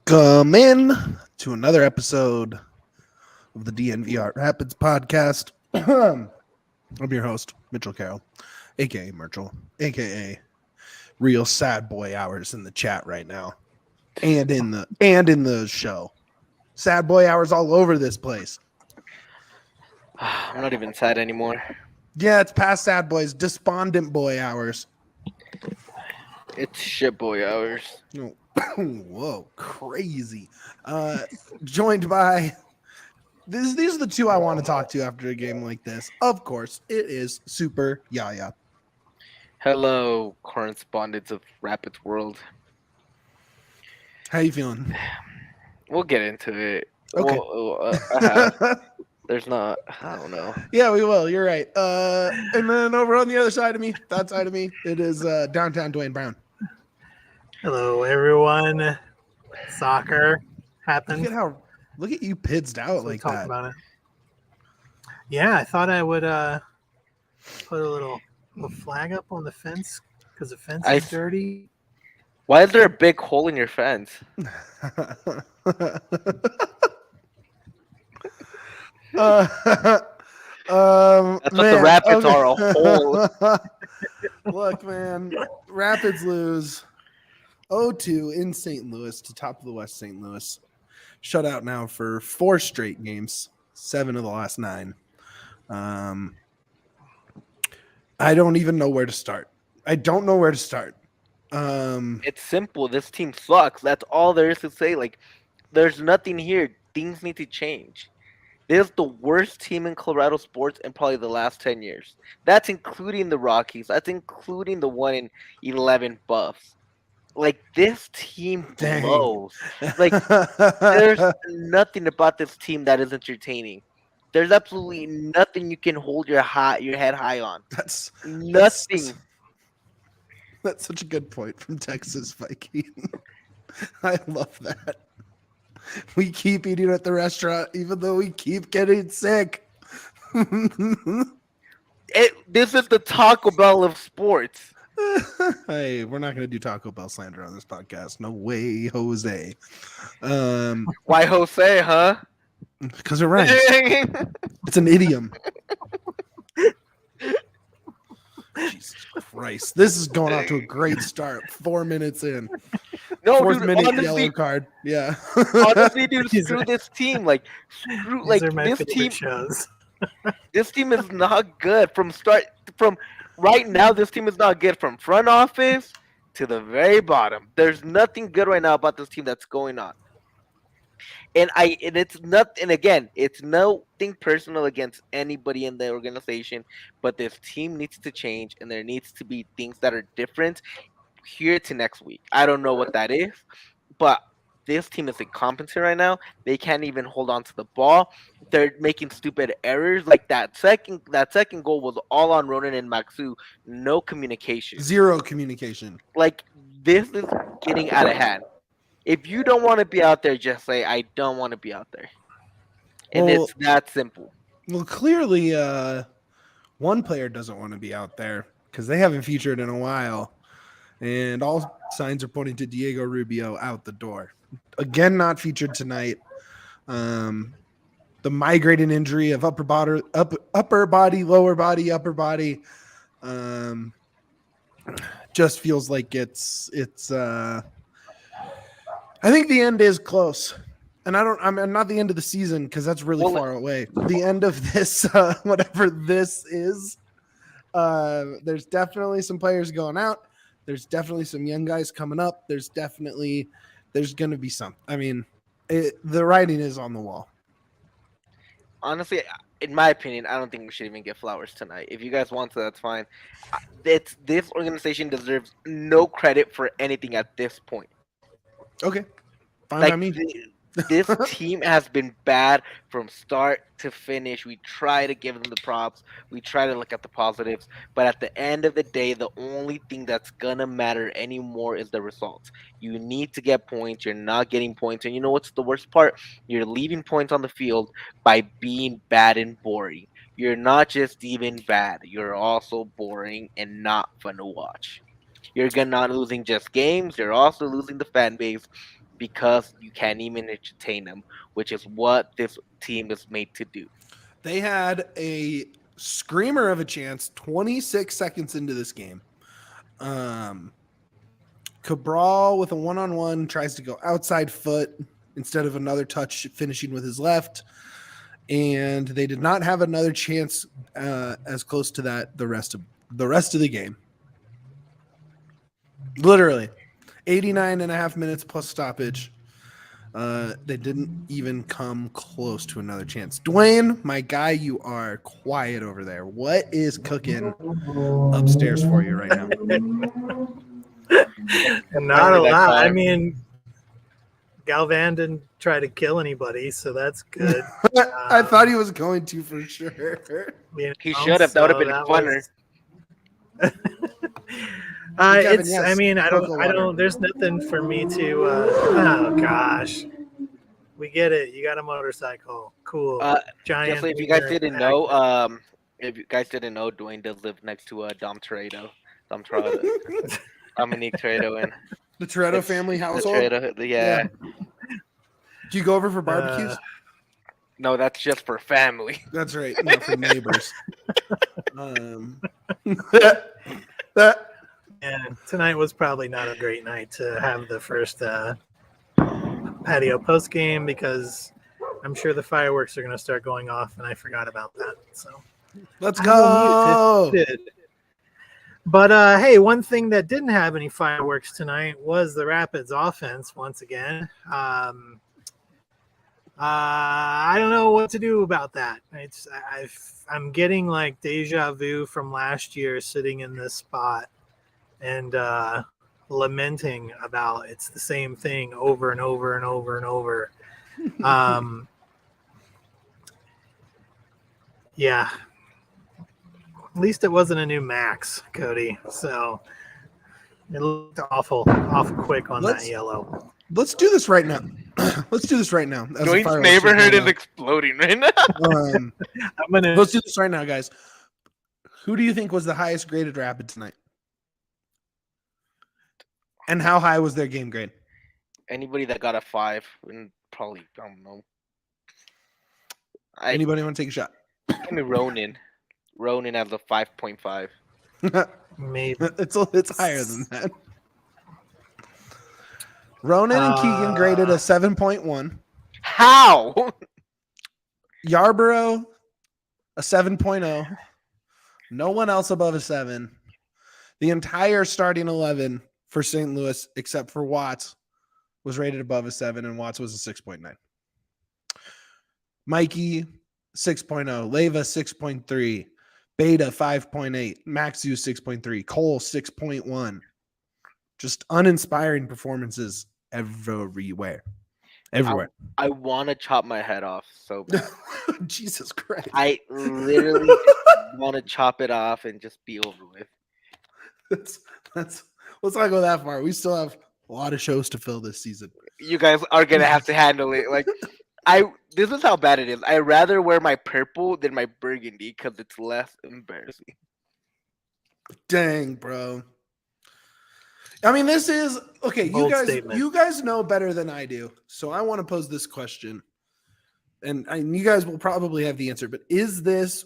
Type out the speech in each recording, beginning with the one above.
Welcome in to another episode of the DNVR Rapids podcast. I'm your host, Mitchell Carroll, aka Merchel, aka Real Sad Boy Hours in the chat right now, and in the show. Sad Boy Hours all over this place. I'm not even sad anymore. Yeah, it's past Sad Boys, Despondent Boy Hours. It's shit boy hours. Whoa, crazy. Joined by these are the two I want to talk to after a game like this. Of course, it is Super Yaya. Hello, correspondents of Rapids World. How you feeling? We'll get into it. Okay. There's not. I don't know. Yeah, we will. You're right. And then over on the other side of me, that side of me, it is downtown Duane Brown. Hello, everyone. Soccer happened. Look at you pidsed out So like talk that. about it. Yeah, I thought I would put a little flag up on the fence because the fence is dirty. Why is there a big hole in your fence? That's what the Rapids are, a hole. Look, man, Rapids lose 0-2 in St. Louis to top of the West St. Louis. Shut out now for 4 straight games, 7 of the last 9. I don't even know where to start. It's simple. This team sucks. That's all there is to say. Like, there's nothing here. Things need to change. This is the worst team in Colorado sports in probably the last 10 years. That's including the Rockies. That's including the 1-11 Buffs. Like, this team blows. Like, there's nothing about this team that is entertaining. There's absolutely nothing you can hold your head high on. That's nothing. That's such a good point from Texas Viking. I love that. We keep eating at the restaurant even though we keep getting sick. This is the Taco Bell of sports. Hey, we're not going to do Taco Bell slander on this podcast. No way, Jose. Why Jose, huh? Because it rhymes. It's an idiom. Jesus Christ. This is going off to a great start. 4 minutes in. No, 4th dude, minute honestly, yellow card. Yeah. Honestly, dude, screw this team. Like, this team. Shows. This team is not good from right now. This team is not good from front office to the very bottom. There's nothing good right now about this team that's going on. And it's not. And again, it's nothing personal against anybody in the organization. But this team needs to change, and there needs to be things that are different here to next week. I don't know what that is, but this team is incompetent right now. They can't even hold on to the ball. They're making stupid errors. Like that second goal was all on Ronan and Maxu. No communication. Zero communication. Like, this is getting out of hand. If you don't want to be out there, just say I don't want to be out there. And it's that simple. Well, clearly one player doesn't want to be out there because they haven't featured in a while. And all signs are pointing to Diego Rubio out the door. Again, not featured tonight. The migrating injury of upper body, lower body, upper body. Just feels like it's. I think the end is close, and I'm not the end of the season because that's really far away. The end of this, whatever this is. There's definitely some players going out. There's definitely some young guys coming up. There's going to be some. I mean, the writing is on the wall. Honestly, in my opinion, I don't think we should even get flowers tonight. If you guys want to, that's fine. This organization deserves no credit for anything at this point. Okay. Fine by me. This team has been bad from start to finish. We try to give them the props. We try to look at the positives. But at the end of the day, the only thing that's going to matter anymore is the results. You need to get points. You're not getting points. And you know what's the worst part? You're leaving points on the field by being bad and boring. You're not just even bad. You're also boring and not fun to watch. You're not losing just games. You're also losing the fan base. because you can't even entertain them, which is what this team is made to do. They had a screamer of a chance 26 seconds into this game. Cabral with a one-on-one tries to go outside foot instead of another touch, finishing with his left. And they did not have another chance as close to that the rest of the game. Literally 89 and a half minutes plus stoppage. They didn't even come close to another chance. Duane, my guy, you are quiet over there. What is cooking upstairs for you right now? Not a lot. I mean, Galvan didn't try to kill anybody, so that's good. I thought he was going to for sure. He should have. That would have been funner. Kevin, yes. I mean, I don't. There's nothing for me to. Oh gosh, we get it. You got a motorcycle, cool. Giant. Just if you guys didn't know, Duane does live next to Dom Toretto. Dominique Toretto and the Toretto family household. Yeah. Do you go over for barbecues? No, that's just for family. That's right, not for neighbors. Yeah, tonight was probably not a great night to have the first patio post game because I'm sure the fireworks are going to start going off, and I forgot about that. So let's go. But hey, one thing that didn't have any fireworks tonight was the Rapids offense once again. I don't know what to do about that. I'm getting like deja vu from last year, sitting in this spot and lamenting about it's the same thing over and over and over and over. Yeah. At least it wasn't a new Max, Cody. So it looked awful quick on that yellow. Let's do this right now. Let's do this right now. Duane's neighborhood is exploding right now. Let's do this right now, guys. Who do you think was the highest graded Rapid tonight? And how high was their game grade? Anybody that got a 5, and probably, I don't know. Anybody want to take a shot? Give me Ronan. Ronan has a 5.5. Maybe it's higher than that. Ronan and Keegan graded a 7.1. How? Yarborough a 7.0. No one else above a 7. The entire starting 11 for St. Louis, except for Watts, was rated above a 7, and Watts was a 6.9. Mikey, 6.0. Leyva, 6.3. Beta, 5.8. Maxu, 6.3. Cole, 6.1. Just uninspiring performances everywhere. I want to chop my head off so bad. Jesus Christ. I literally want to chop it off and just be over with. Let's not go that far. We still have a lot of shows to fill this season. You guys are gonna have to handle it. Like, this is how bad it is. I rather wear my purple than my burgundy because it's less embarrassing. Dang, bro. I mean, this is okay. You guys know better than I do, so I want to pose this question, and you guys will probably have the answer. But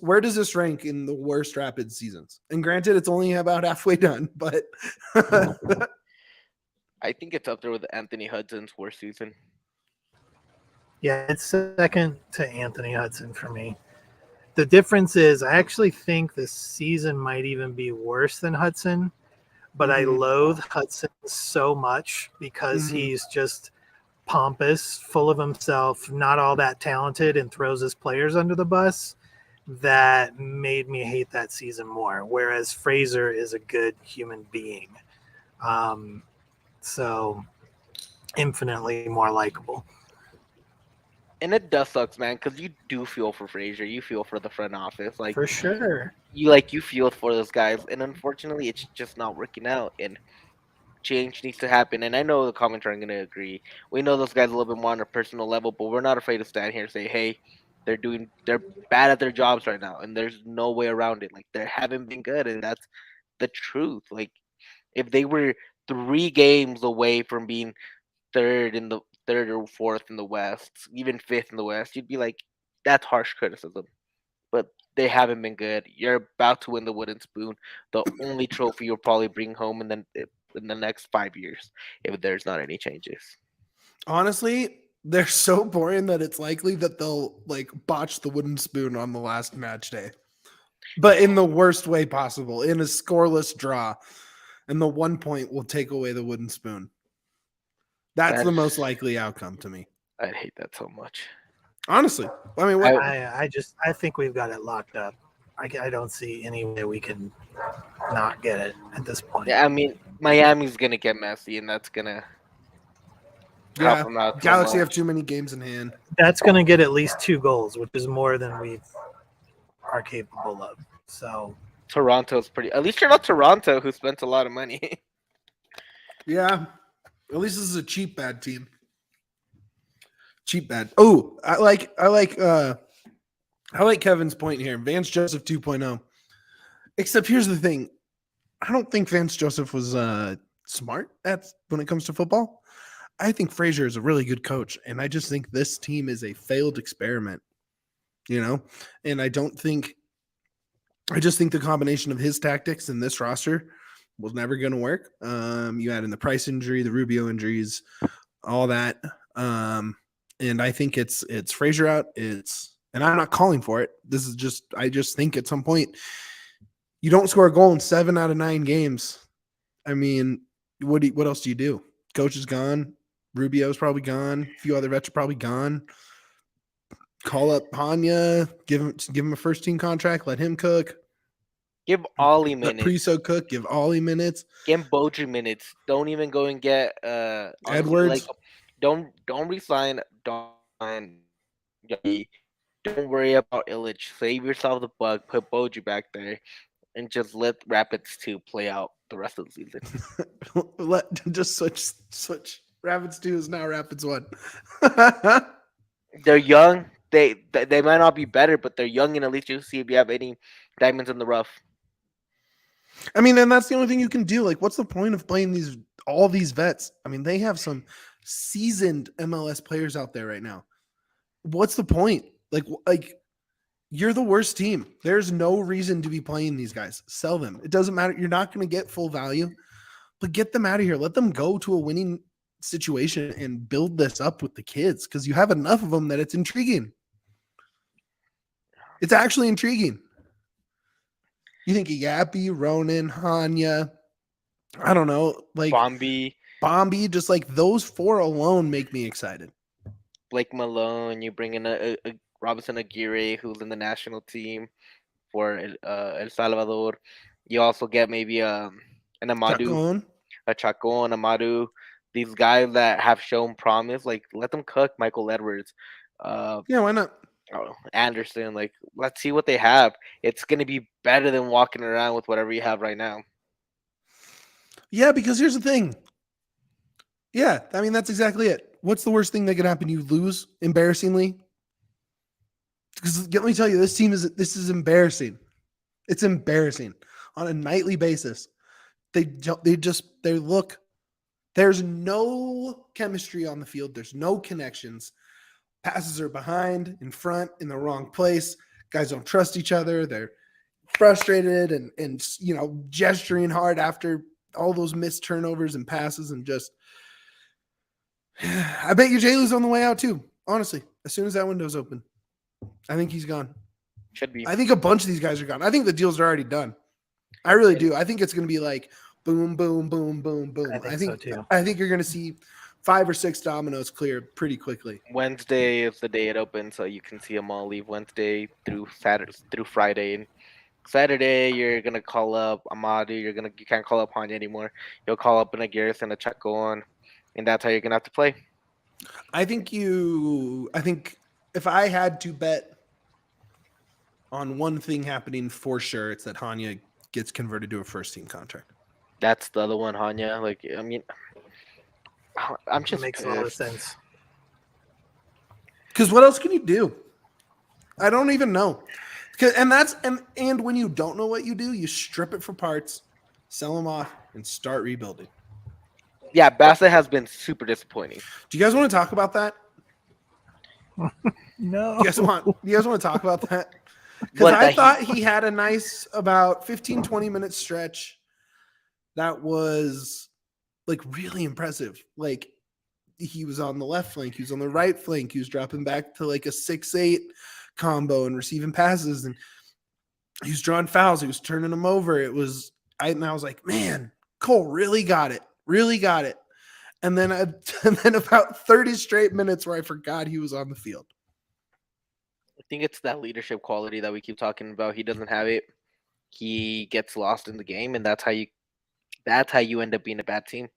where does this rank in the worst Rapid seasons? And granted, it's only about halfway done, but I think it's up there with Anthony Hudson's worst season. Yeah, it's second to Anthony Hudson for me. The difference is I actually think this season might even be worse than Hudson, but I loathe Hudson so much because he's just pompous, full of himself, not all that talented, and throws his players under the bus. That made me hate that season more, whereas Fraser is a good human being. So infinitely more likable. And it does sucks, man, because you do feel for Fraser. You feel for the front office. Like, for sure. You feel for those guys. And unfortunately, it's just not working out. And change needs to happen. And I know the commentary are going to agree. We know those guys a little bit more on a personal level, but we're not afraid to stand here and say, hey, they're bad at their jobs right now. And there's no way around it. Like, they haven't been good. And that's the truth. Like, if they were 3 games away from being third or fourth in the West, even fifth in the West, you'd be like, that's harsh criticism. But they haven't been good. You're about to win the wooden spoon, the only trophy you'll probably bring home in the next 5 years if there's not any changes. Honestly, they're so boring that it's likely that they'll like botch the wooden spoon on the last match day, but in the worst way possible, in a scoreless draw, and the 1 point will take away the wooden spoon. That's the most likely outcome to me. I'd hate that so much. Honestly, I mean, I think we've got it locked up. I don't see any way we can not get it at this point. Yeah, I mean, Miami's gonna get messy, and that's gonna help them out. Galaxy have too many games in hand. That's gonna get at least 2 goals, which is more than we are capable of. So Toronto's pretty. At least you're not Toronto, who spent a lot of money. Yeah, at least this is a cheap bad team. Cheap bad. Oh, I like Kevin's point here. Vance Joseph 2.0. Except here's the thing. I don't think Vance Joseph was smart when it comes to football. I think Fraser is a really good coach, and I just think this team is a failed experiment. And I just think the combination of his tactics and this roster was never going to work. You add in the Price injury, the Rubio injuries, all that. And I think it's Fraser out. And I'm not calling for it. I just think at some point you don't score a goal in 7 out of 9 games. I mean, what else do you do? Coach is gone. Rubio's probably gone. A few other vets are probably gone. Call up Hanya, give him a first team contract, let him cook. Give Ollie minutes. Let Priso cook, give Ollie minutes. Give Boju minutes. Don't even go and get Edwards. Don't resign. Don't worry about Illich. Save yourself the buck. Put Boju back there, and just let Rapids 2 play out the rest of the season. Just switch. Rapids 2 is now Rapids 1. They're young. They might not be better, but they're young, and at least you see if you have any diamonds in the rough. I mean, and that's the only thing you can do. Like, what's the point of playing all these vets? I mean, they have some seasoned MLS players out there right now. What's the point? Like you're the worst team. There's no reason to be playing these guys. Sell them. It doesn't matter. You're not going to get full value, but get them out of here. Let them go to a winning situation and build this up with the kids, because you have enough of them that it's intriguing. It's actually intriguing. You think Yappy, Ronan, Hanya, I don't know, like Bombi, just like those 4 alone make me excited. Blake Malone, you bring in a Robinson Aguirre, who's in the national team for El Salvador. You also get maybe an Amadou, a Chacon, Amadou. These guys that have shown promise, like let them cook. Michael Edwards. Yeah, why not? Anderson, like let's see what they have. It's gonna be better than walking around with whatever you have right now. Yeah, because here's the thing. Yeah, I mean that's exactly it. What's the worst thing that could happen? You lose embarrassingly. Because let me tell you, this is embarrassing. It's embarrassing on a nightly basis. They look. There's no chemistry on the field. There's no connections. Passes are behind, in front, in the wrong place. Guys don't trust each other. They're frustrated and gesturing hard after all those missed turnovers and passes, and just I bet you J-Lou's on the way out too. Honestly, as soon as that window's open, I think he's gone. Should be. I think a bunch of these guys are gone. I think the deals are already done. I really do. I think it's going to be like boom, boom, boom, boom, boom. I think so too. I think you're going to see 5 or 6 dominoes clear pretty quickly. Wednesday is the day it opens, so you can see them all leave Wednesday through Saturday, through Friday. And Saturday, you're gonna call up Amadi. You can't call up Hanya anymore. You'll call up an Aguirre and a Chacon, and that's how you're gonna have to play. I think if I had to bet on one thing happening for sure, it's that Hanya gets converted to a first team contract. That's the other one, Hanya. Like, I mean, I'm just makes a lot of sense. Because what else can you do? I don't even know. And when you don't know what you do, you strip it for parts, sell them off, and start rebuilding. Yeah, Bassett has been super disappointing. Do you guys want to talk about that? No. Do you guys want to talk about that? Because What, I that thought he had a nice about 15, 20 minute stretch that was like really impressive. Like he was on the left flank, he was on the right flank, he was dropping back to like a 6-8 combo and receiving passes, and he was drawing fouls, he was turning them over. I was like, man, Cole really got it. And then about 30 straight minutes where I forgot he was on the field. I think it's that leadership quality that we keep talking about. He doesn't have it. He gets lost in the game, and that's how you end up being a bad team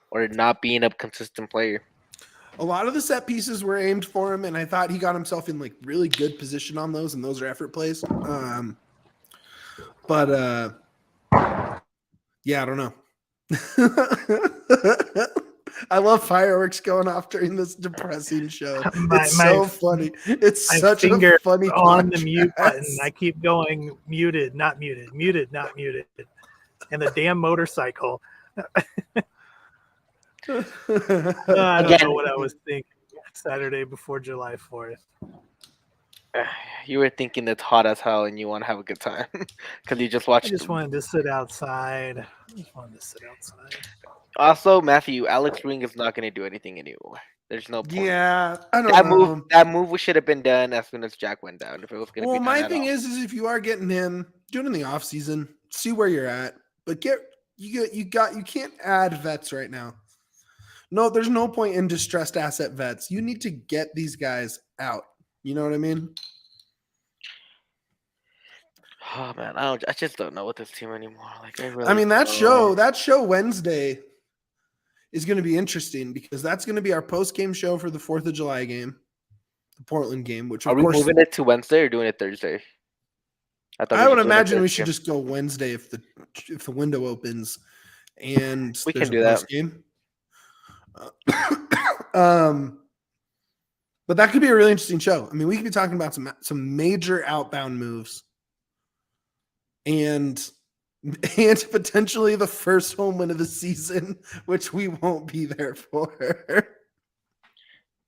or not being a consistent player. A lot of the set pieces were aimed for him, and I thought he got himself in like really good position on those, and those are effort plays. But yeah, I don't know. I love fireworks going off during this depressing show. It's so funny. It's such a funny on the mute button. I keep going muted, not muted, muted, not muted. And the damn motorcycle. I don't know what I was thinking Saturday before July 4th. You were thinking it's hot as hell and you want to have a good time because you just watched. I just wanted to sit outside. Also, Matthew, Alex Ring is not going to do anything anymore. There's no point. Yeah, I don't know. That move should have been done as soon as Jack went down. If it was going to be done my thing is if you are getting him, do it in the off season. See where you're at, but you can't add vets right now. No, there's no point in distressed asset vets. You need to get these guys out. You know what I mean? Oh man, I just don't know with this team anymore. Like that show Wednesday is going to be interesting because that's going to be our post-game show for the 4th of July game, the Portland game. Which are we moving it to Wednesday or doing it Thursday? I would imagine we should just go Wednesday if the window opens, and we can do that. Game. But that could be a really interesting show. I mean, we could be talking about some major outbound moves, and potentially the first home win of the season, which we won't be there for.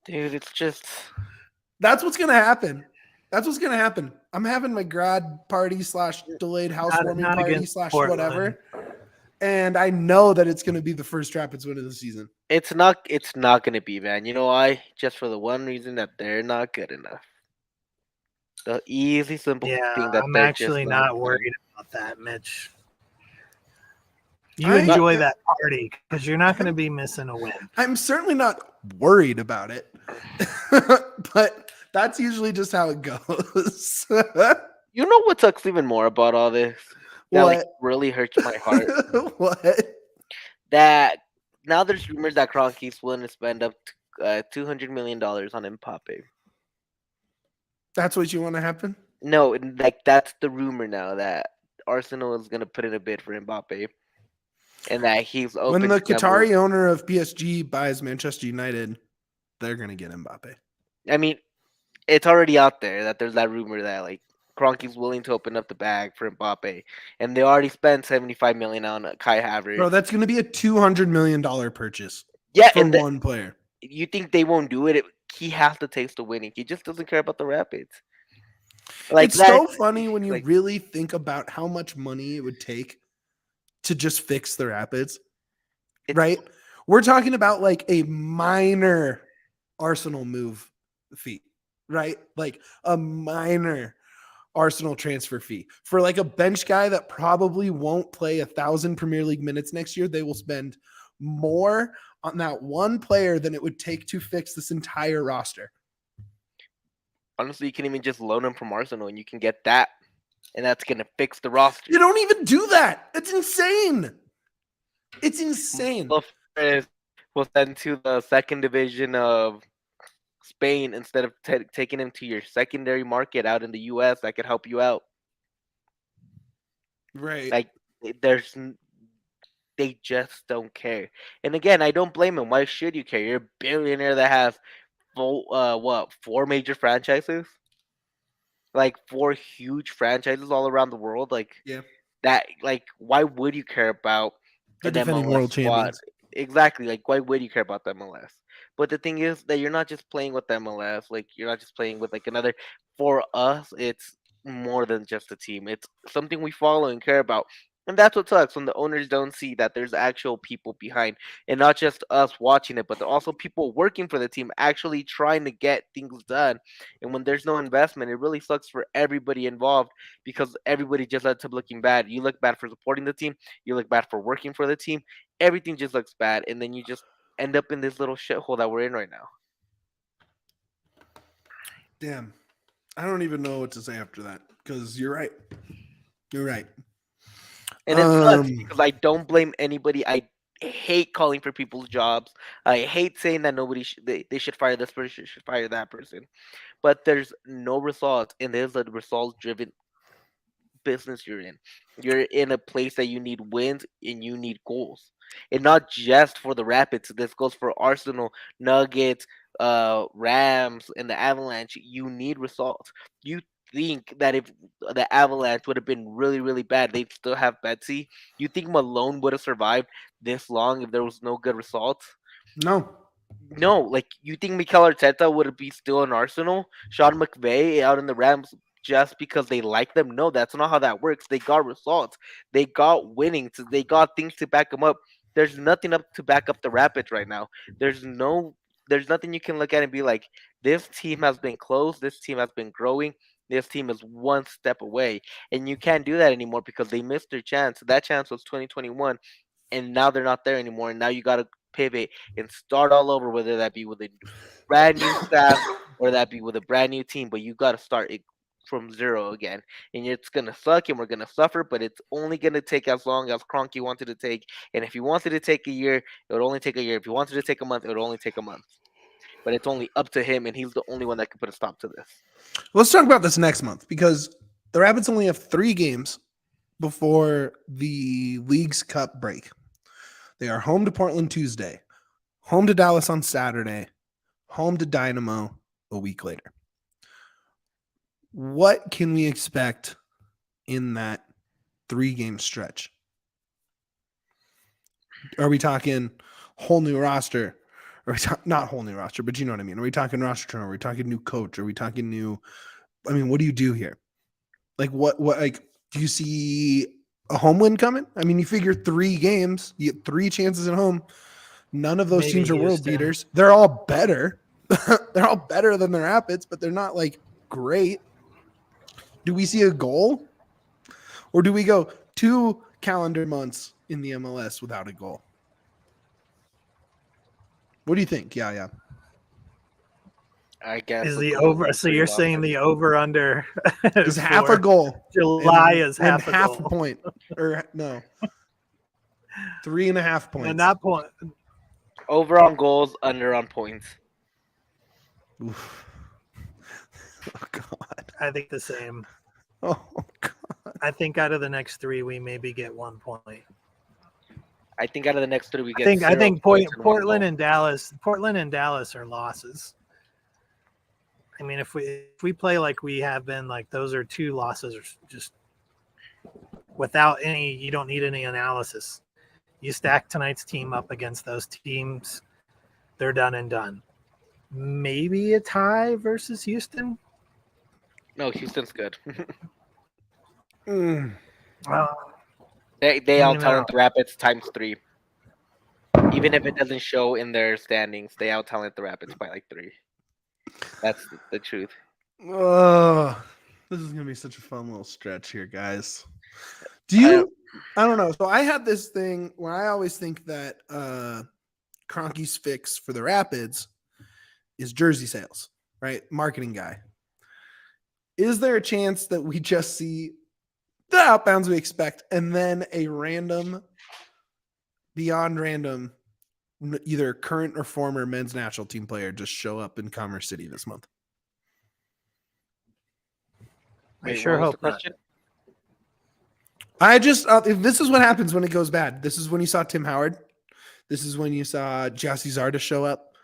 Dude, it's just that's what's gonna happen. I'm having my grad party / delayed housewarming party / whatever. And I know that it's going to be the first Rapids win of the season. It's not going to be, man. You know why? Just for the one reason that they're not good enough. The easy, simple thing that I'm actually not worried about that, Mitch. You enjoy that party because you're not going to be missing a win. I'm certainly not worried about it, but that's usually just how it goes. You know what sucks even more about all this? That really hurts my heart. What? That now there's rumors that Kroenke's willing to spend up to $200 million on Mbappe. That's what you want to happen? No, like that's the rumor now that Arsenal is going to put in a bid for Mbappe, and that he's open. When the Qatari owner of PSG buys Manchester United, they're going to get Mbappe. I mean, it's already out there that there's that rumor that like Kroenke's willing to open up the bag for Mbappe, and they already spent $75 million on Kai Havertz. Bro, that's going to be a $200 million purchase. Yeah, for one player. You think they won't do it? He has to taste the winning. He just doesn't care about the Rapids. Like it's so funny when you really think about how much money it would take to just fix the Rapids, right? We're talking about like a minor Arsenal move fee, right? Like a minor Arsenal transfer fee for like a bench guy that probably won't play 1,000 Premier League minutes next year. They will spend more on that one player than it would take to fix this entire roster. Honestly, you can even just loan him from Arsenal and you can get that, and that's going to fix the roster. You don't even do that. It's insane. It's insane. We'll send to the second division of Spain instead of taking him to your secondary market out in the U.S. that could help you out. Right. Like, they just don't care. And again, I don't blame him. Why should you care? You're a billionaire that has 4 major franchises? Like 4 huge franchises all around the world. Like, yeah. That, like, why would you care about the defending world champions? Exactly. Like, why would you care about the MLS? But the thing is that you're not just playing with the MLS. Like, you're not just playing with like another. For us, it's more than just a team. It's something we follow and care about. And that's what sucks when the owners don't see that there's actual people behind, and not just us watching it, but there are also people working for the team actually trying to get things done. And when there's no investment, it really sucks for everybody involved because everybody just ends up looking bad. You look bad for supporting the team, you look bad for working for the team, everything just looks bad, and then you just end up in this little shithole that we're in right now. Damn. I don't even know what to say after that because you're right. You're right. And it sucks because I don't blame anybody. I hate calling for people's jobs. I hate saying that they should fire this person, should fire that person. But there's no results, and there's a results-driven business you're in. You're in a place that you need wins and you need goals. And not just for the Rapids. This goes for Arsenal, Nuggets, Rams, and the Avalanche. You need results. You think that if the Avalanche would have been really, really bad, they'd still have Betsy. You think Malone would have survived this long if there was no good results? No. No, like you think Mikel Arteta would be still in Arsenal? Sean McVay out in the Rams just because they like them? No, that's not how that works. They got results. They got winnings. They got things to back them up. There's nothing up to back up the Rapids right now. There's nothing you can look at and be like, this team has been close. This team has been growing. This team is one step away. And you can't do that anymore because they missed their chance. That chance was 2021, and now they're not there anymore. And now you got to pivot and start all over, whether that be with a brand new staff or that be with a brand new team. But you got to start it from zero again, and it's gonna suck, and we're gonna suffer. But it's only gonna take as long as Kroenke wanted to take. And if he wanted to take a year, it would only take a year. If he wanted to take a month, it would only take a month. But it's only up to him, and he's the only one that can put a stop to this. Let's talk about this next month because the Rapids only have 3 games before the League's Cup break. They are home to Portland Tuesday, home to Dallas on Saturday, home to Dynamo a week later. What can we expect in that 3-game stretch? Are we talking whole new roster? Are we not whole new roster, but you know what I mean? Are we talking roster turnover? Are we talking new coach? Are we talking new? I mean, what do you do here? Like what like do you see a home win coming? I mean, you figure 3 games, you get 3 chances at home. None of those Maybe teams are world Houston. beaters. They're all better. They're all better than the Rapids, but they're not like great. Do we see a goal? Or do we go 2 calendar months in the MLS without a goal? What do you think? Yeah. I guess Is the over? So you're saying the over under is half a goal. July is half a half goal. a point, or no, 3.5 points. And that point, over on goals, under on points. Oof. Oh God! I think the same. Oh God! I think out of the next 3, we maybe get 1 point. I think out of the next 3, we get. I think points and 1 Portland goal. and Dallas are losses. I mean, if we play like we have been, like those are 2 losses, just without any. You don't need any analysis. You stack tonight's team up against those teams, they're done and done. Maybe a tie versus Houston. No, Houston's good. Mm. They out talent the Rapids ×3. Even if it doesn't show in their standings, they out talent the Rapids by like 3. That's the truth. Oh, this is gonna be such a fun little stretch here, guys. Do you? I don't know. So I had this thing where I always think that Kroenke's fix for the Rapids is jersey sales, right? Marketing guy. Is there a chance that we just see the outbounds we expect and then a random, beyond random, either current or former men's national team player just show up in Commerce City this month? I sure hope not. I just, if this is what happens when it goes bad. This is when you saw Tim Howard. This is when you saw Jassy Zarda show up.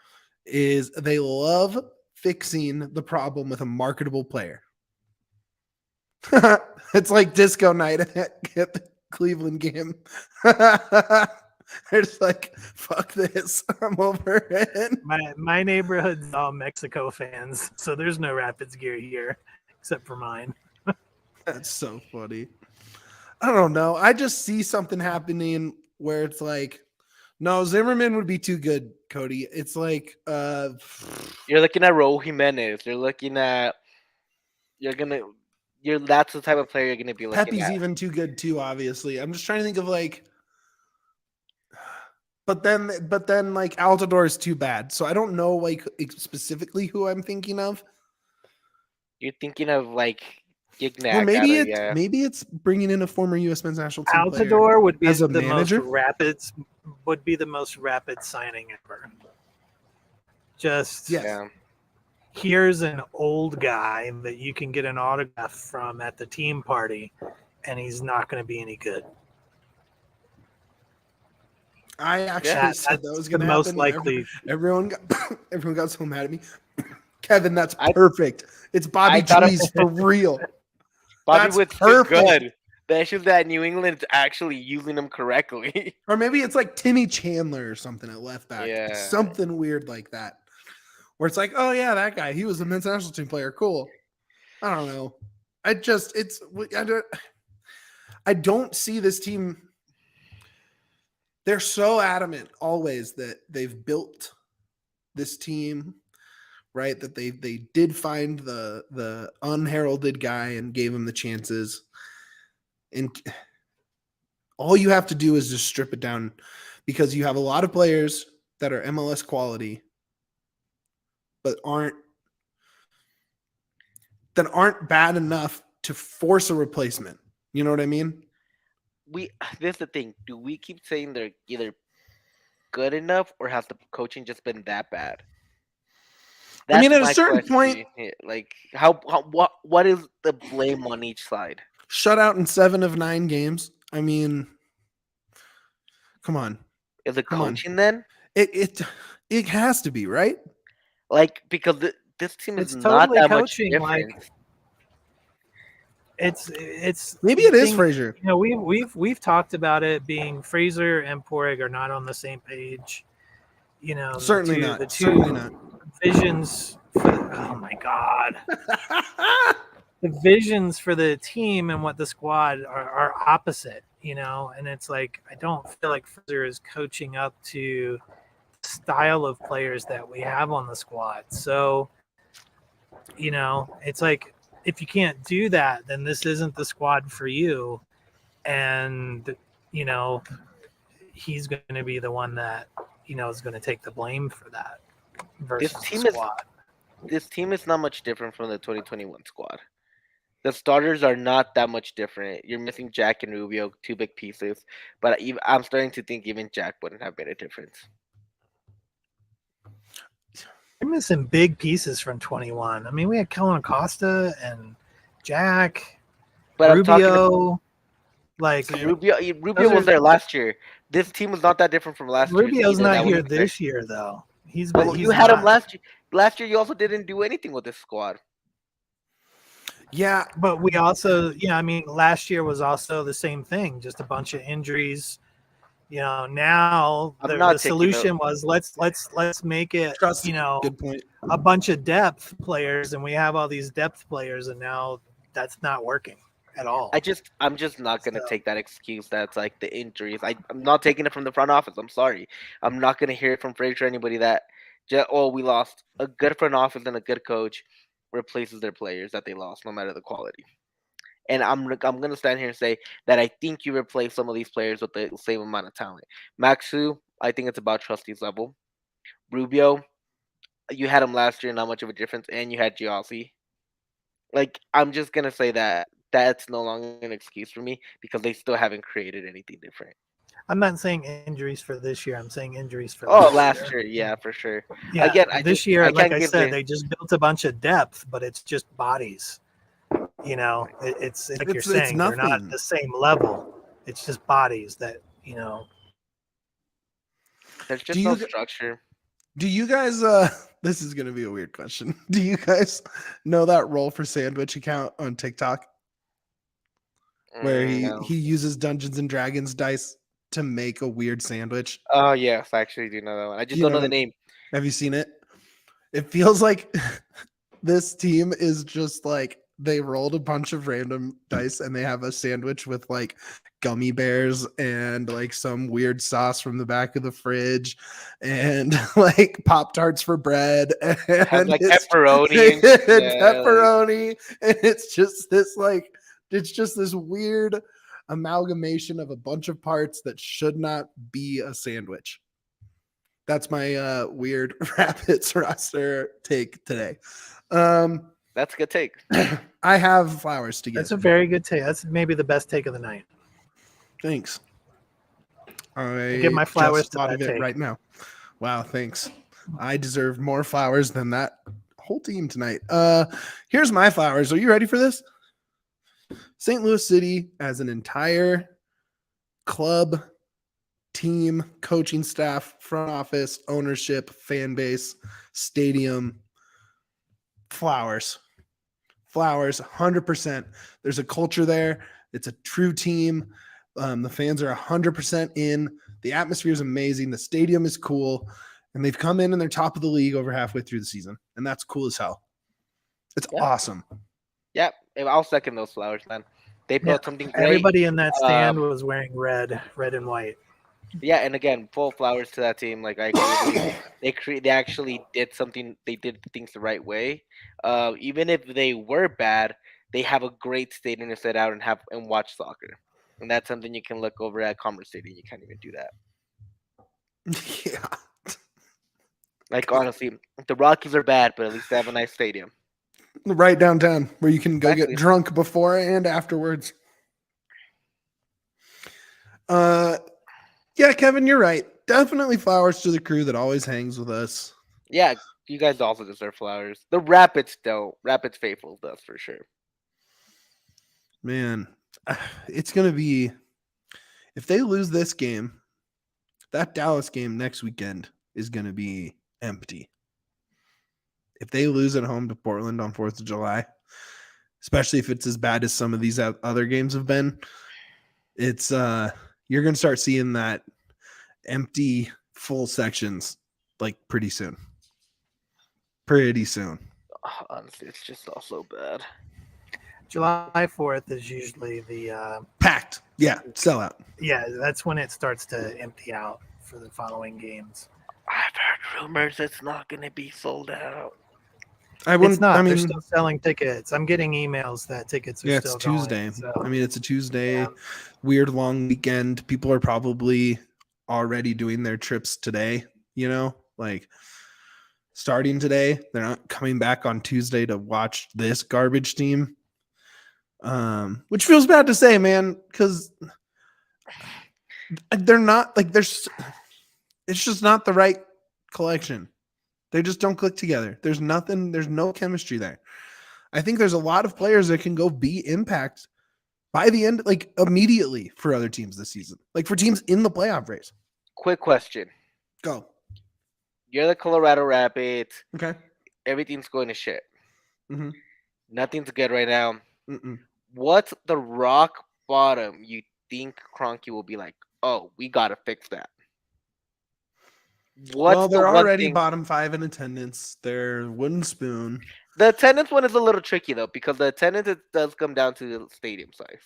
Is they love fixing the problem with a marketable player. It's like disco night at the Cleveland game. They're just like, fuck this. I'm over it. My neighborhood's all Mexico fans, so there's no Rapids gear here except for mine. That's so funny. I don't know. I just see something happening where it's like, no, Zimmerman would be too good, Cody. It's like, You're looking at Raul Jimenez. You're looking at. That's the type of player you're gonna be looking Pepe's at. even too good too. Obviously, I'm just trying to think of like. But then like Altidore is too bad. So I don't know like specifically who I'm thinking of. You're thinking of like Gignac. Or maybe yeah. maybe it's bringing in a former U.S. men's national team player Altidore would be as a the manager. would be the most rapid signing ever. Just Yes. here's an old guy that you can get an autograph from at the team party, and he's not going to be any good. I actually said that was going to happen. Most likely. Everyone got so mad at me. Kevin, that's perfect. It's Bobby Cheese for real. Bobby was good. The issue is that New England's actually using him correctly. Or maybe it's like Timmy Chandler or something at left back. Yeah. Something weird like that. Where it's like, oh yeah, that guy. He was a men's national team player. Cool. I don't know. I don't see this team. They're so adamant always that they've built this team, right? That they did find the unheralded guy and gave him the chances. And all you have to do is just strip it down, because you have a lot of players that are MLS quality, but aren't bad enough to force a replacement. You know what I mean? This is the thing. Do we keep saying they're either good enough, or has the coaching just been that bad? I mean, at a certain point, like what is the blame on each side? Shutout in 7 of 9 games. I mean, come on. Is it coaching then? It has to be, right? Like, because this team is It's not totally that much coaching, different. like, it's maybe it is Fraser. You know, we've talked about it being Fraser and Porig are not on the same page. You know, certainly not. The two certainly not. visions. Oh my God. The visions for the team and what the squad are opposite, you know, and it's like I don't feel like Fraser is coaching up to the style of players that we have on the squad. So, you know, it's like if you can't do that, then this isn't the squad for you. And, you know, he's going to be the one that, you know, is going to take the blame for that versus this team is not much different from the 2021 squad. The starters are not that much different. You're missing Jack and Rubio, 2 big pieces. But I'm starting to think even Jack wouldn't have made a difference. We're missing big pieces from 21. I mean, we had Kellen Acosta and Jack, but Rubio. Rubio was there last year. This team was not that different from last year. Rubio's not here this year, though. You had him last year. Last year, you also didn't do anything with this squad. Yeah, but we also, I mean, last year was also the same thing, just a bunch of injuries. You know, now the solution was let's make it, you know, good point. A bunch of depth players, and we have all these depth players, and now that's not working at all. I'm just not gonna take that excuse. That's like the injuries. I'm not taking it from the front office. I'm sorry. I'm not gonna hear it from Fraser or anybody that we lost a good front office and a good coach replaces their players that they lost, no matter the quality. And I'm gonna stand here and say that I think you replace some of these players with the same amount of talent. Maxu, I think it's about Trusty's level. Rubio, you had him last year, not much of a difference, and you had Giossi. Like, I'm just gonna say that that's no longer an excuse for me because they still haven't created anything different. I'm not saying injuries for this year. I'm saying injuries for last year. Yeah, for sure. Yeah, again, this year, like I said, they just built a bunch of depth, but it's just bodies. You know, it's like you're saying, they're not at the same level. It's just bodies that, you know. There's just no structure. Do you guys, this is going to be a weird question. Do you guys know that Roll for Sandwich account on TikTok? Where he uses Dungeons and Dragons dice to make a weird sandwich? Oh yes, I actually do know that one. I just don't know the name. Have you seen it? It feels like this team is just like they rolled a bunch of random dice and they have a sandwich with like gummy bears and like some weird sauce from the back of the fridge and like Pop-Tarts for bread and like pepperoni and pepperoni. And it's just this weird amalgamation of a bunch of parts that should not be a sandwich. That's my weird Rapids roster take today. That's a good take. I have flowers to give. That's a very good take. That's maybe the best take of the night. Thanks. I give my flowers just to thought that of it take. right now. Wow, thanks. I deserve more flowers than that whole team tonight. Here's my flowers. Are you ready for this? St. Louis City as an entire club, team, coaching staff, front office, ownership, fan base, stadium, flowers, 100%. There's a culture there. It's a true team. The fans are 100% in. The atmosphere is amazing. The stadium is cool. And they've come in and they're top of the league over halfway through the season. And that's cool as hell. It's awesome. Yep. I'll second those flowers, man. They built something great. Everybody in that stand was wearing red and white. Yeah, and again, full flowers to that team. Like I agree, they actually did something. They did things the right way. Even if they were bad, they have a great stadium to sit out and watch soccer, and that's something you can look over at Commerce Stadium. You can't even do that. Yeah. Like honestly, the Rockies are bad, but at least they have a nice stadium. Right downtown where you can go Exactly. get drunk before and afterwards. Yeah, Kevin, you're right. Definitely flowers to the crew that always hangs with us. Yeah, you guys also deserve flowers. The Rapids, though. Rapids faithful does for sure. Man, it's going to be, if they lose this game, that Dallas game next weekend is going to be empty. If they lose at home to Portland on 4th of July, especially if it's as bad as some of these other games have been, it's you're going to start seeing that empty full sections like pretty soon. Honestly, it's just all so bad. July 4th is usually the packed. Yeah, sellout. Yeah, that's when it starts to empty out for the following games. I've heard rumors it's not going to be sold out. It's not. They're still selling tickets. I'm getting emails that tickets are still it's Tuesday. going, so. I mean, it's a Tuesday, weird long weekend. People are probably already doing their trips today, like starting today. They're not coming back on Tuesday to watch this garbage team, which feels bad to say, man, because they're not like it's just not the right collection. They just don't click together. There's no chemistry there. I think there's a lot of players that can go be impact by the end, like immediately for other teams this season, like for teams in the playoff race. Quick question. Go. You're the Colorado Rapids. Okay. Everything's going to shit. Mm-hmm. Nothing's good right now. Mm-mm. What's the rock bottom you think Kroenke will be like, oh, we got to fix that? They're already bottom 5 in attendance. They're wooden spoon. The attendance one is a little tricky, though, because the attendance does come down to the stadium size.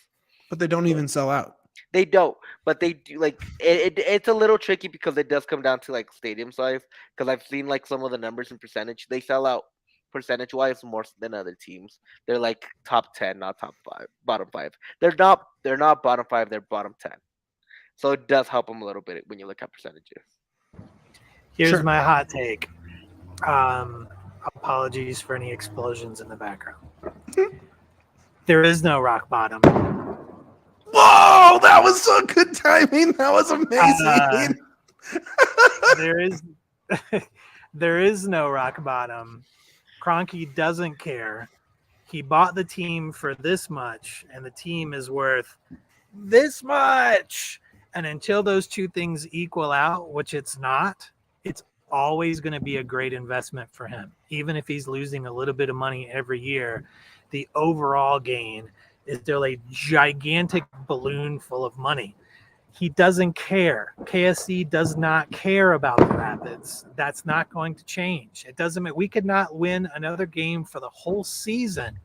But they don't even sell out. They don't, but they do. Like it's a little tricky because it does come down to like stadium size. Because I've seen like some of the numbers and percentage. They sell out percentage-wise more than other teams. They're like top 10, not top 5, bottom 5. They're not bottom 5. They're bottom 10. So it does help them a little bit when you look at percentages. Here's my hot take. Apologies for any explosions in the background. There is no rock bottom. Whoa, that was so good timing. That was amazing. There is no rock bottom. Kroenke doesn't care. He bought the team for this much, and the team is worth this much. And until those two things equal out, which it's not, it's always going to be a great investment for him. Even if he's losing a little bit of money every year, the overall gain is still a gigantic balloon full of money. He doesn't care. KSC does not care about the Rapids. That's not going to change. It doesn't mean we could not win another game for the whole season.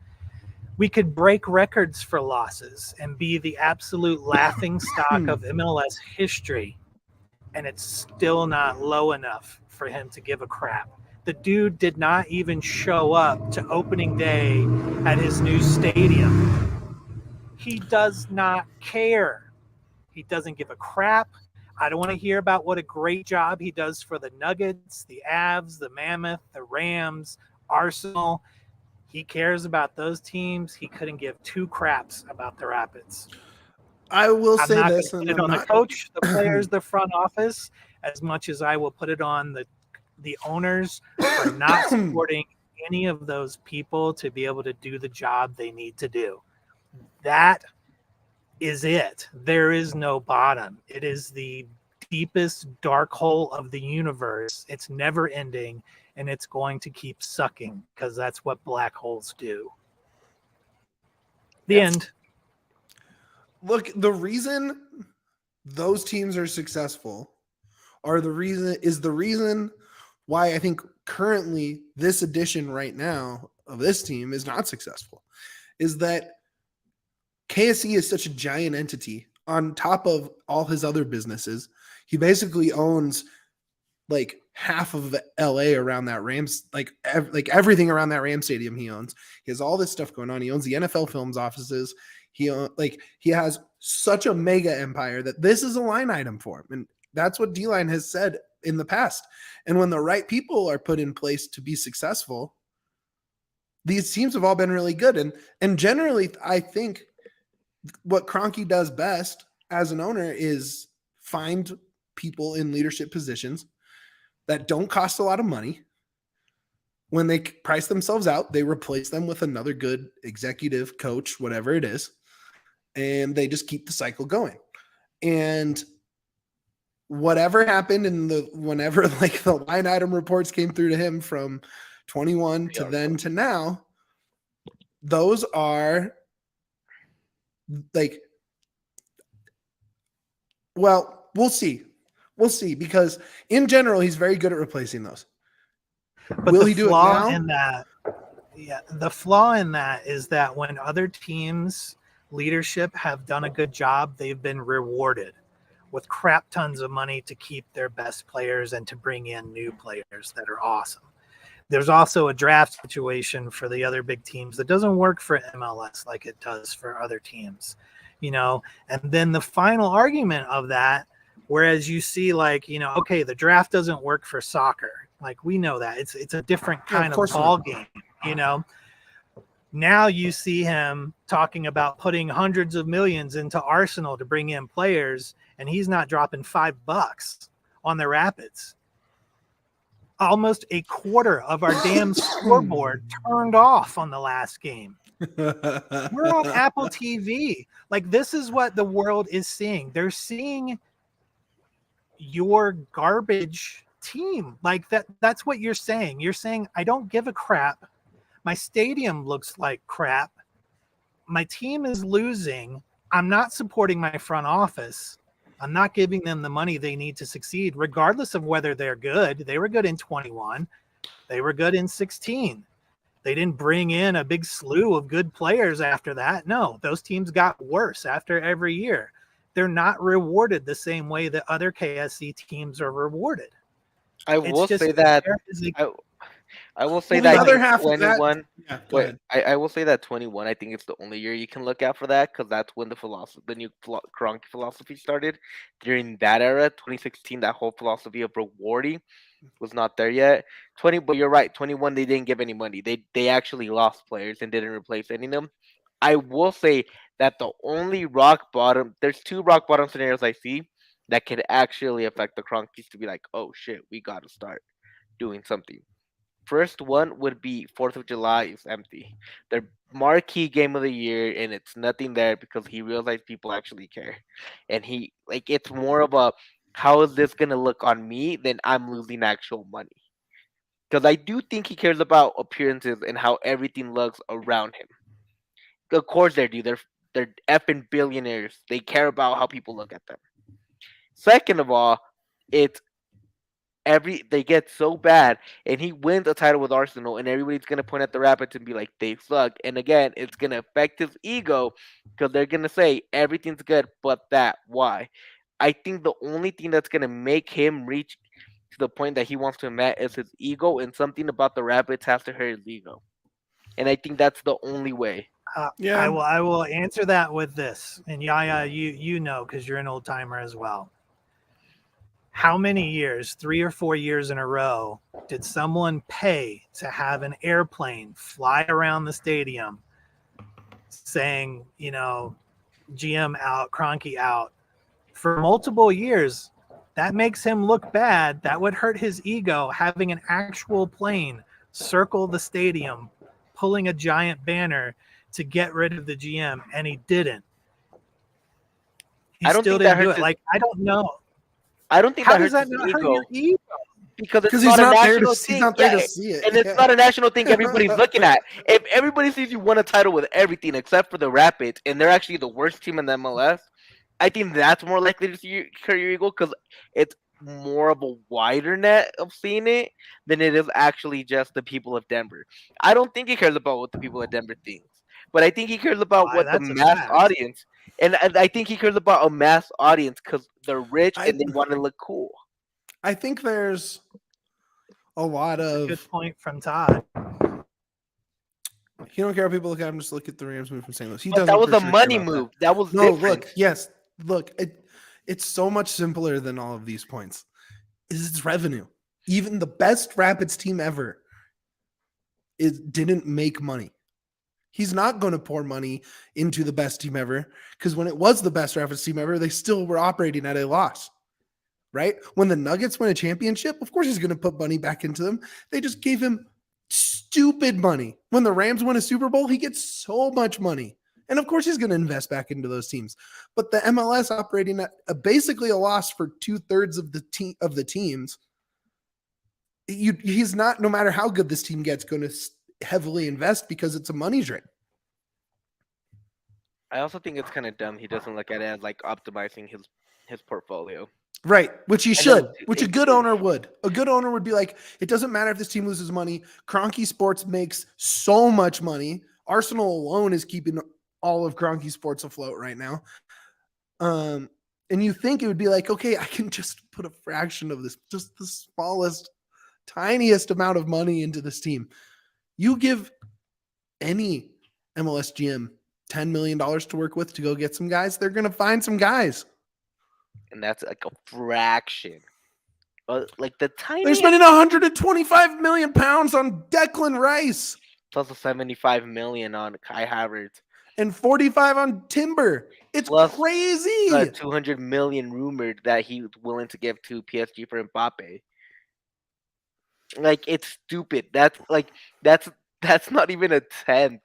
We could break records for losses and be the absolute laughing stock of MLS history, and it's still not low enough for him to give a crap. The dude did not even show up to opening day at his new stadium. He does not care. He doesn't give a crap. I don't want to hear about what a great job he does for the Nuggets, the Avs, the Mammoth, the Rams, Arsenal. He cares about those teams. He couldn't give two craps about the Rapids. I will I'm say not this, going and to put it I'm on not the coach, the players, the front office, as much as I will put it on the owners for not supporting any of those people to be able to do the job they need to do. That is it. There is no bottom. It is the deepest dark hole of the universe. It's never ending, and it's going to keep sucking because that's what black holes do. The end. Look, the reason those teams are successful is the reason why I think currently this edition right now of this team is not successful, is that KSE is such a giant entity on top of all his other businesses. He basically owns like half of LA around that Rams, like everything around that Rams stadium he owns. He has all this stuff going on. He owns the NFL Films offices. He has such a mega empire that this is a line item for him. And that's what D-Line has said in the past. And when the right people are put in place to be successful, these teams have all been really good. And generally, I think what Kroenke does best as an owner is find people in leadership positions that don't cost a lot of money. When they price themselves out, they replace them with another good executive coach, whatever it is, and they just keep the cycle going. And whatever happened whenever like the line item reports came through to him from 21 to then to now, those are like, well, we'll see. We'll see, because in general, he's very good at replacing those. But will the he do flaw it now? in that, the flaw in that is that when other teams' leadership have done a good job, they've been rewarded with crap tons of money to keep their best players and to bring in new players that are awesome. There's also a draft situation for the other big teams that doesn't work for MLS like it does for other teams, and then the final argument of that, whereas you see okay, the draft doesn't work for soccer. Like, we know that it's a different kind of ball game, Now you see him talking about putting hundreds of millions into Arsenal to bring in players, and he's not dropping $5 on the Rapids. Almost a quarter of our damn scoreboard turned off on the last game. We're on Apple TV. Like, this is what the world is seeing. They're seeing your garbage team. Like, that's what you're saying. You're saying, I don't give a crap. My stadium looks like crap. My team is losing. I'm not supporting my front office. I'm not giving them the money they need to succeed, regardless of whether they're good. They were good in 21. They were good in 16. They didn't bring in a big slew of good players after that. No, those teams got worse after every year. They're not rewarded the same way that other KSC teams are rewarded. I will say that 21. Yeah, go ahead. I will say that 21. I think it's the only year you can look at for that, because that's when the new Kroenke philosophy started. During that era, 2016, that whole philosophy of rewarding was not there yet. But you're right. 21, they didn't give any money. They actually lost players and didn't replace any of them. I will say that the only there's two rock bottom scenarios I see that could actually affect the Kroenkes to be like, oh shit, we got to start doing something. First one would be 4th of July is empty. Their marquee game of the year, and it's nothing there because he realized people actually care. And it's more of a, how is this going to look on me than I'm losing actual money. Because I do think he cares about appearances and how everything looks around him. Of course they do. They're effing billionaires. They care about how people look at them. Second of all, it's they get so bad, and he wins a title with Arsenal, and everybody's gonna point at the Rapids and be like, they suck. And again, it's gonna affect his ego because they're gonna say everything's good, but that why? I think the only thing that's gonna make him reach to the point that he wants to admit is his ego, and something about the Rapids has to hurt his ego. And I think that's the only way. Yeah. I will answer that with this, and Yaya, you know, because you're an old timer as well. How many years, 3 or 4 years in a row, did someone pay to have an airplane fly around the stadium saying, you know, GM out, Kroenke out for multiple years? That makes him look bad. That would hurt his ego, having an actual plane circle the stadium, pulling a giant banner to get rid of the GM, and he didn't. He still didn't do it. Like, I don't know. I don't think How that does hurts that his not hurt ego. your ego? Because it's he's not a not there national to thing. he's not there to see it. And it's not a national thing everybody's looking at. If everybody sees you won a title with everything except for the Rapids, and they're actually the worst team in the MLS, I think that's more likely to see you hurt your ego because it's more of a wider net of seeing it than it is actually just the people of Denver. I don't think he cares about what the people of Denver think, but I think he cares about Why, what the that's a mass fact. audience, and I think he cares about a mass audience because they're rich I- and they want to look cool. I think there's a lot of Good point from Todd. you don't care how people look at him. Just look at the Rams move from St. Louis. He But doesn't. that was for a sure money care about move. that. That was No, different. look. It's so much simpler than all of these points. It's revenue. Even the best Rapids team ever didn't make money. He's not going to pour money into the best team ever because when it was the best Rapids team ever, they still were operating at a loss. Right? When the Nuggets win a championship, of course he's going to put money back into them. They just gave him stupid money. When the Rams win a Super Bowl, he gets so much money. And of course he's going to invest back into those teams. But the MLS operating at basically a loss for 2/3 of the teams, he's not, no matter how good this team gets, going to heavily invest because it's a money drain. I also think it's kind of dumb. He doesn't look at it as like optimizing his portfolio. Right, which he I should, know, which a good owner would. A good owner would be like, it doesn't matter if this team loses money. Kroenke Sports makes so much money. Arsenal alone is keeping all of Kroenke Sports afloat right now. And you think it would be like, okay, I can just put a fraction of this, just the smallest, tiniest amount of money into this team. You give any MLS GM $10 million to work with to go get some guys, they're going to find some guys. And that's like a fraction. Like the tiny. They're spending 125 million pounds on Declan Rice Plus the 75 million on Kai Havertz. and 45 on Timber. It's Plus crazy. 200 million rumored that he's willing to give to PSG for Mbappe. Like, it's stupid. That's not even a 10th.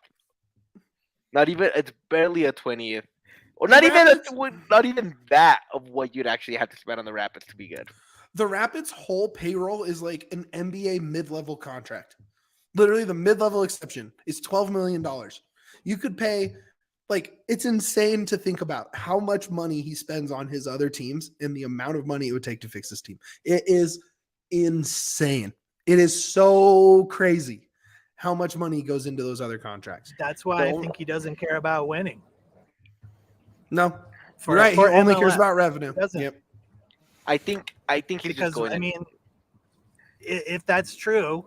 It's barely a 20th. Or not even that of what you'd actually have to spend on the Rapids to be good. The Rapids' whole payroll is like an NBA mid-level contract. Literally, the mid-level exception is $12 million. You could pay, like, it's insane to think about how much money he spends on his other teams and the amount of money it would take to fix this team. It is insane. It is so crazy how much money goes into those other contracts. That's why I think he doesn't care about winning. No, you're right. He only cares about revenue. Doesn't. I think he's Because, just going. I mean, if that's true,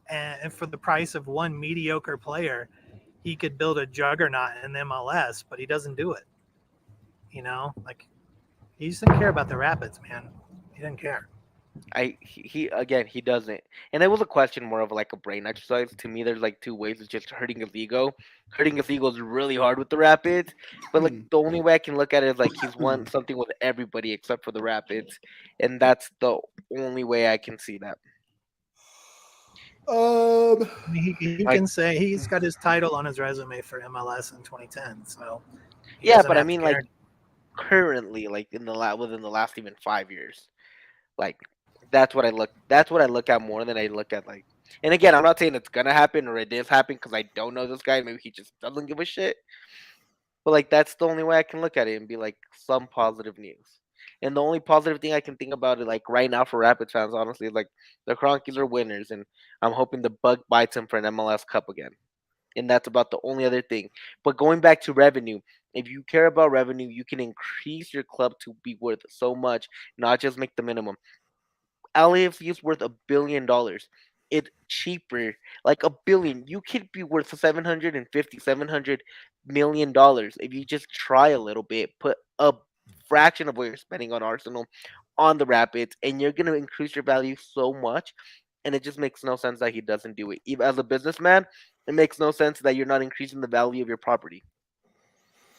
and for the price of one mediocre player, he could build a juggernaut in MLS, but he doesn't do it. You know, like, he just didn't care about the Rapids, man. He didn't care. He doesn't. And it was a question more of like a brain exercise. To me, there's like two ways. It's just hurting his ego. Hurting his ego is really hard with the Rapids. But like the only way I can look at it is like he's won something with everybody except for the Rapids. And that's the only way I can see that. He can say he's got his title on his resume for MLS in 2010. So yeah, but I mean, like, currently, like within the last even 5 years, like that's what I look at more than I look at, like. And again, I'm not saying it's gonna happen or it is happening because I don't know this guy. Maybe he just doesn't give a shit. But like that's the only way I can look at it and be like some positive news. And the only positive thing I can think about it, like right now for Rapids fans, honestly, is like the Kroenkes are winners, and I'm hoping the bug bites them for an MLS Cup again. And that's about the only other thing. But going back to revenue, if you care about revenue, you can increase your club to be worth so much, not just make the minimum. LAFC is worth $1 billion. It's cheaper, like $1 billion. You could be worth 750, $700 million if you just try a little bit, put a fraction of what you're spending on Arsenal on the Rapids, and you're gonna increase your value so much. And it just makes no sense that he doesn't do it. Even as a businessman, it makes no sense that you're not increasing the value of your property.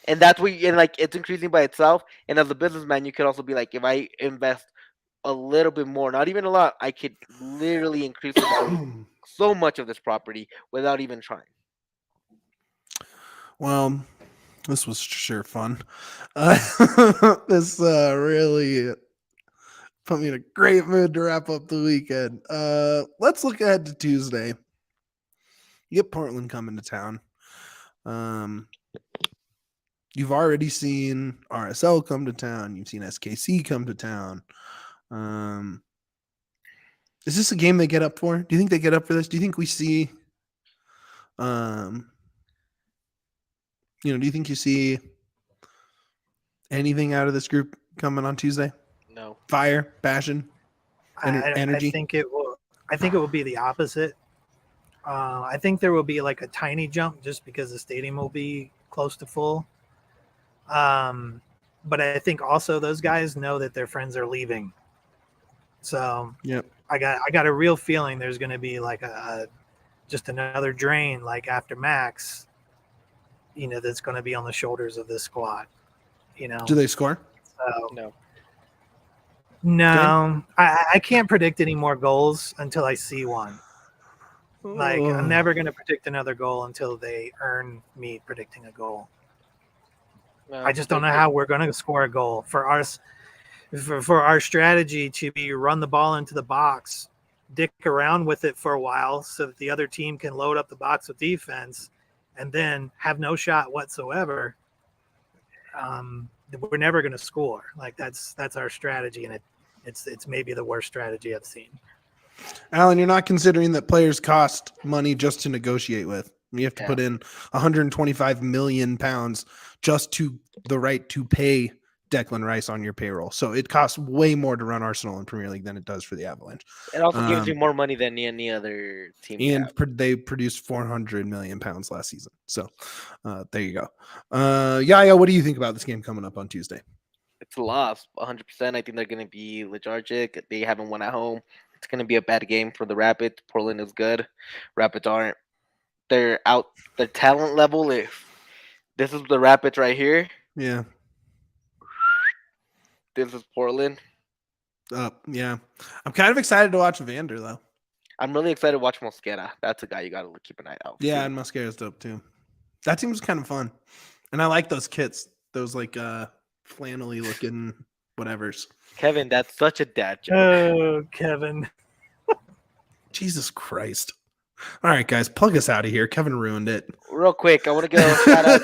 And that's what and like it's increasing by itself. And as a businessman, you could also be like, if I invest a little bit more, not even a lot, I could literally increase the value so much of this property without even trying. Well, this was sure fun. This really put me in a great mood to wrap up the weekend. Let's look ahead to Tuesday. You get Portland coming to town. You've already seen RSL come to town. You've seen SKC come to town. Is this a game they get up for? Do you think they get up for this? Do you think we see, do you think you see anything out of this group coming on Tuesday? No. Fire, passion, energy? I think it will. I think it will be the opposite. I think there will be like a tiny jump just because the stadium will be close to full. But I think also those guys know that their friends are leaving. So yep. I got a real feeling there's going to be like just another drain like after Max, that's going to be on the shoulders of this squad. Do they score? So, no. I can't predict any more goals until I see one. Like I'm never going to predict another goal until they earn me predicting a goal. I just don't know how we're going to score a goal for us. For our strategy to be run the ball into the box, dick around with it for a while so that the other team can load up the box with defense and then have no shot whatsoever. We're never going to score. Like that's our strategy. And it's maybe the worst strategy I've seen. Alan, you're not considering that players cost money just to negotiate with. You have to put in 125 million pounds just to the right to pay Declan Rice on your payroll. So it costs way more to run Arsenal in Premier League than it does for the Avalanche. It also gives you more money than any other team. And they produced 400 million pounds last season. So there you go. Yahya, what do you think about this game coming up on Tuesday? It's a loss, 100%. I think they're going to be lethargic. They haven't won at home. It's going to be a bad game for the Rapids. Portland is good. Rapids aren't. They're out. Their talent level, if this is the Rapids right here. Yeah. This is Portland. Yeah. I'm kind of excited to watch Vander, though. I'm really excited to watch Mosquera. That's a guy you got to keep an eye out for. Yeah, and Mosquera's dope, too. That team was kind of fun. And I like those kits. Those, like, flannelly looking whatevers. Kevin, that's such a dad joke. Oh, Kevin. Jesus Christ. All right, guys, plug us out of here. Kevin ruined it. Real quick, I want to go shout out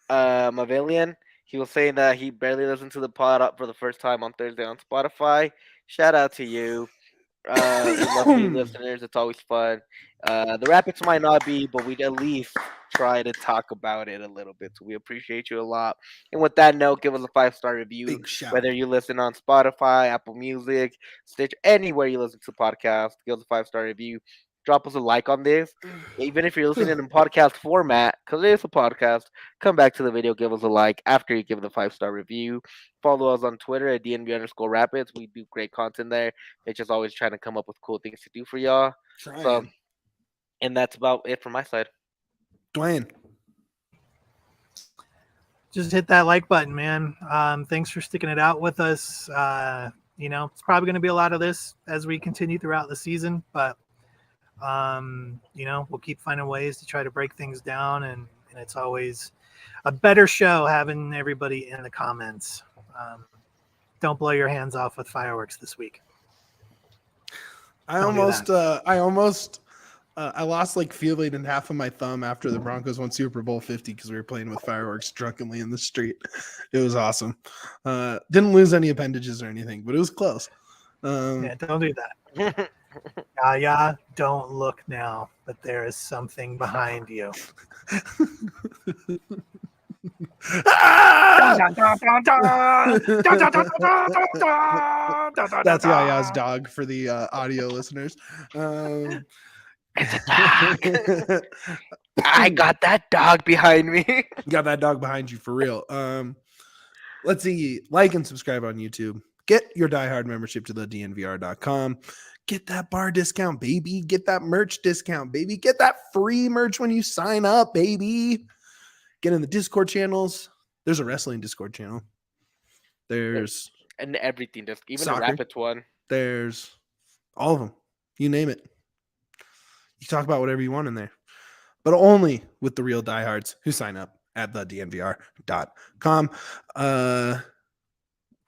to Mavelian. He was saying that he barely listened to the pod up for the first time on Thursday on Spotify. Shout out to you. We love you listeners. It's always fun. The Rapids might not be, but we'd at least try to talk about it a little bit. So we appreciate you a lot. And with that note, give us a 5-star review. Whether you listen on Spotify, Apple Music, Stitch, anywhere you listen to the podcast, give us a 5-star review. Drop us a like on this. Even if you're listening in podcast format, because it is a podcast, come back to the video, give us a like after you give the 5-star review. Follow us on Twitter at DNV_Rapids. We do great content there. It's just always trying to come up with cool things to do for y'all. So, and that's about it from my side. Duane. Just hit that like button, man. Thanks for sticking it out with us. It's probably going to be a lot of this as we continue throughout the season, but we'll keep finding ways to try to break things down, and it's always a better show having everybody in the comments. Don't blow your hands off with fireworks this week. I almost I lost like feeling in half of my thumb after the Broncos won Super Bowl 50 because we were playing with fireworks drunkenly in the street. It was awesome. Didn't lose any appendages or anything, but it was close. Yeah, don't do that. Yeah, don't look now, but there is something behind you. That's Yaya's dog for the audio listeners. It's a dog. I got that dog behind me. Got that dog behind you for real. Let's see. Like and subscribe on YouTube. Get your diehard membership to the DNVR.com. Get that bar discount, baby. Get that merch discount, baby. Get that free merch when you sign up, baby. Get in the Discord channels. There's a wrestling Discord channel. There's and everything, just even soccer. the Rapids one. There's all of them. You name it. You talk about whatever you want in there, but only with the real diehards who sign up at the DNVR.com.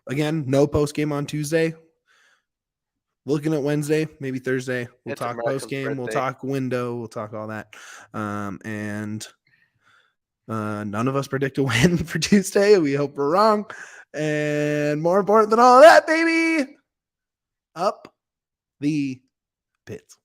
Again, no post game on Tuesday. Looking at Wednesday, maybe Thursday. We'll It's talk America's post game. We'll birthday. talk window. We'll talk all that. And none of us predict a win for Tuesday. We hope we're wrong. And more important than all of that, baby, up the pits.